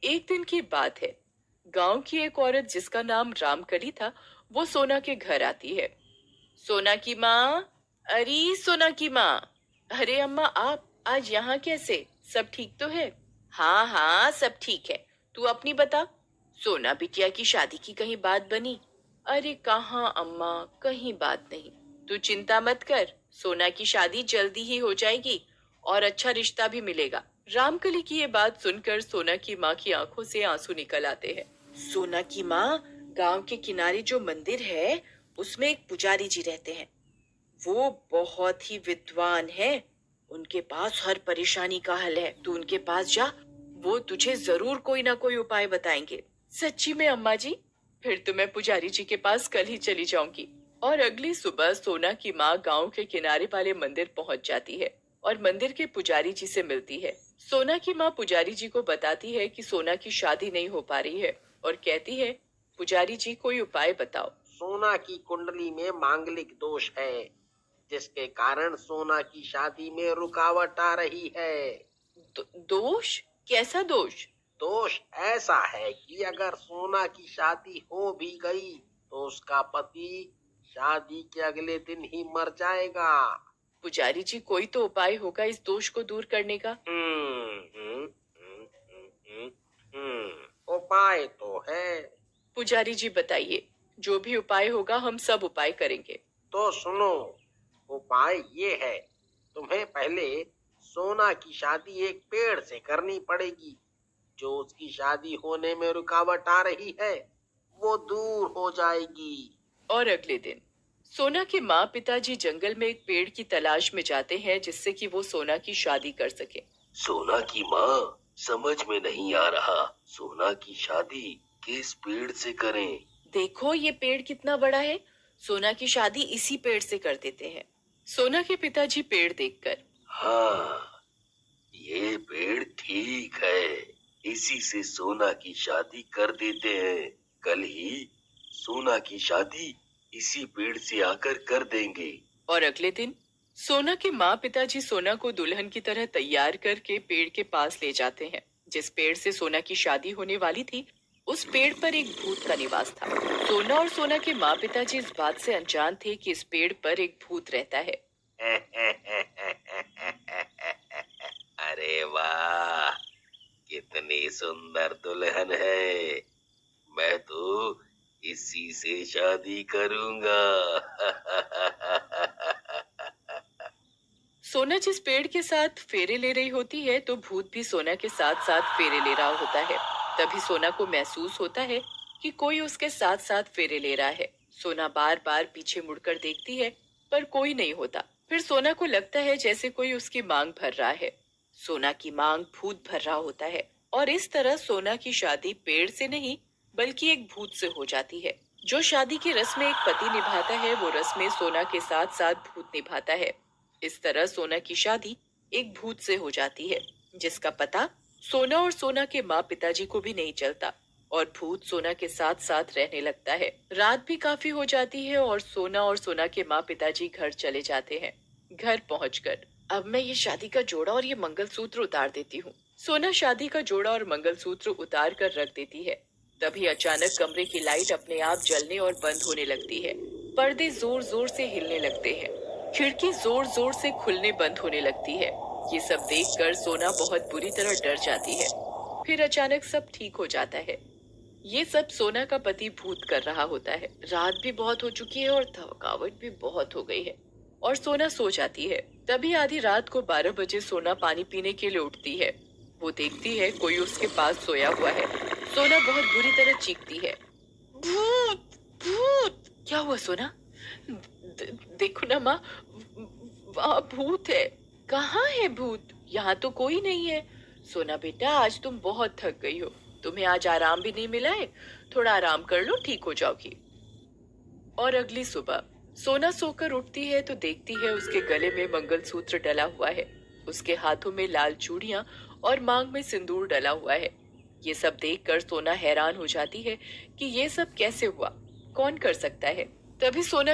एक दिन की बात है। गांव की एक औरत जिसका नाम रामकली था, वो सोना के घर आती है। सोना की माँ, अरे सोना की माँ। अरे अम्मा, आप आज यहाँ कैसे? सब ठीक तो है? हाँ हाँ, सब ठीक है। तू अपनी बता। सोना बिटिया की शादी की कहीं बात बनी? अरे कहाँ अम्मा, कहीं बात नहीं। तू चिंता मत कर, सोना की शादी जल्दी ही हो जाएगी और अच्छा रिश्ता भी मिलेगा। रामकली की ये बात सुनकर सोना की माँ की आंखों से आंसू निकल आते हैं। सोना की माँ, गांव के किनारे जो मंदिर है, उसमें एक पुजारी जी रहते हैं। वो बहुत ही विद्वान है। उनके पास हर परेशानी का हल है। तू उनके पास जा, वो तुझे जरूर कोई ना कोई उपाय बताएंगे। सच्ची में अम्मा जी? फिर तो मैं पुजारी जी के पास कल ही चली जाऊंगी। और अगली सुबह सोना की माँ गांव के किनारे वाले मंदिर पहुंच जाती है और मंदिर के पुजारी जी से मिलती है। सोना की माँ पुजारी जी को बताती है कि सोना की शादी नहीं हो पा रही है और कहती है, पुजारी जी कोई उपाय बताओ। सोना की कुंडली में मांगलिक दोष है, जिसके कारण सोना की शादी में रुकावट आ रही है। दोष? कैसा दोष? दोष ऐसा है कि अगर सोना की शादी हो भी गई तो उसका पति शादी के अगले दिन ही मर जाएगा। पुजारी जी कोई तो उपाय होगा इस दोष को दूर करने का। उपाय तो है। पुजारी जी बताइए, जो भी उपाय होगा हम सब उपाय करेंगे। तो सुनो, उपाय ये है, तुम्हें पहले सोना की शादी एक पेड़ से करनी पड़ेगी। जो उसकी शादी होने में रुकावट आ रही है, वो दूर हो जाएगी। और अगले दिन सोना के माँ पिताजी जंगल में एक पेड़ की तलाश में जाते हैं जिससे कि वो सोना की शादी कर सके। सोना की माँ, समझ में नहीं आ रहा, सोना की शादी किस पेड़ से करें? देखो ये पेड़ कितना बड़ा है, सोना की शादी इसी पेड़ से कर देते हैं। सोना के पिताजी पेड़ देखकर, हाँ, ये पेड़ ठीक है, इसी से सोना की शादी कर देते हैं। कल ही सोना की शादी इसी पेड़ से आकर कर देंगे। और अगले दिन सोना के माँ पिताजी सोना को दुल्हन की तरह तैयार करके पेड़ के पास ले जाते हैं। जिस पेड़ से सोना की शादी होने वाली थी, उस पेड़ पर एक भूत का निवास था। सोना और सोना के माँ पिताजी इस बात से अनजान थे कि इस पेड़ पर एक भूत रहता है। अरे वाह, कितनी सुंदर दुल्हन है, मैं तो इसी से शादी करूंगा। सोना जिस पेड़ के साथ फेरे ले रही होती है, तो भूत भी सोना के साथ साथ फेरे ले रहा होता है। तभी सोना को महसूस होता है कि कोई उसके साथ साथ फेरे ले रहा है। सोना बार बार पीछे मुड़कर देखती है, पर कोई नहीं होता। फिर सोना को लगता है जैसे कोई उसकी मांग भर रहा है। सोना की मांग भूत भर रहा होता है और इस तरह सोना की शादी पेड़ से नहीं बल्कि एक भूत से हो जाती है। जो शादी की रस्म में एक पति निभाता है, वो रस्म में सोना के साथ साथ भूत निभाता है। इस तरह सोना की शादी एक भूत से हो जाती है, जिसका पता सोना और सोना के माँ पिताजी को भी नहीं चलता और भूत सोना के साथ साथ रहने लगता है। रात भी काफी हो जाती है और सोना के माँ पिताजी घर चले जाते हैं। घर पहुंचकर अब मैं ये शादी का जोड़ा और ये मंगलसूत्र उतार देती हूँ। सोना शादी का जोड़ा और मंगलसूत्र उतार कर रख देती है। तभी अचानक कमरे की लाइट अपने आप जलने और बंद होने लगती है। पर्दे जोर जोर से हिलने लगते हैं। खिड़की जोर जोर से खुलने बंद होने लगती है। ये सब देखकर सोना बहुत बुरी तरह डर जाती है। फिर अचानक सब ठीक हो जाता है। ये सब सोना का पति भूत कर रहा होता है। रात भी बहुत हो चुकी है और थकावट भी बहुत हो गई है और सोना सो जाती है। तभी आधी रात को 12 बजे सोना पानी पीने के लिए उठती है। वो देखती है कोई उसके पास सोया हुआ है। सोना बहुत बुरी तरह चीखती है, भूत भूत। क्या हुआ सोना? देखो ना माँ, वहाँ भूत है। कहाँ है भूत? यहाँ तो कोई नहीं है। सोना बेटा, आज तुम बहुत थक गई हो, तुम्हें आज आराम भी नहीं मिला है। थोड़ा आराम कर लो, ठीक हो जाओगी। और अगली सुबह सोना सोकर उठती है तो देखती है उसके गले में मंगलसूत्र डला हुआ है। उसके हाथों में लाल चूड़ियां और मांग में सिंदूर डला हुआ है। ये सब देखकर सोना हैरान हो जाती है कि ये सब कैसे हुआ, कौन कर सकता है। तभी सोना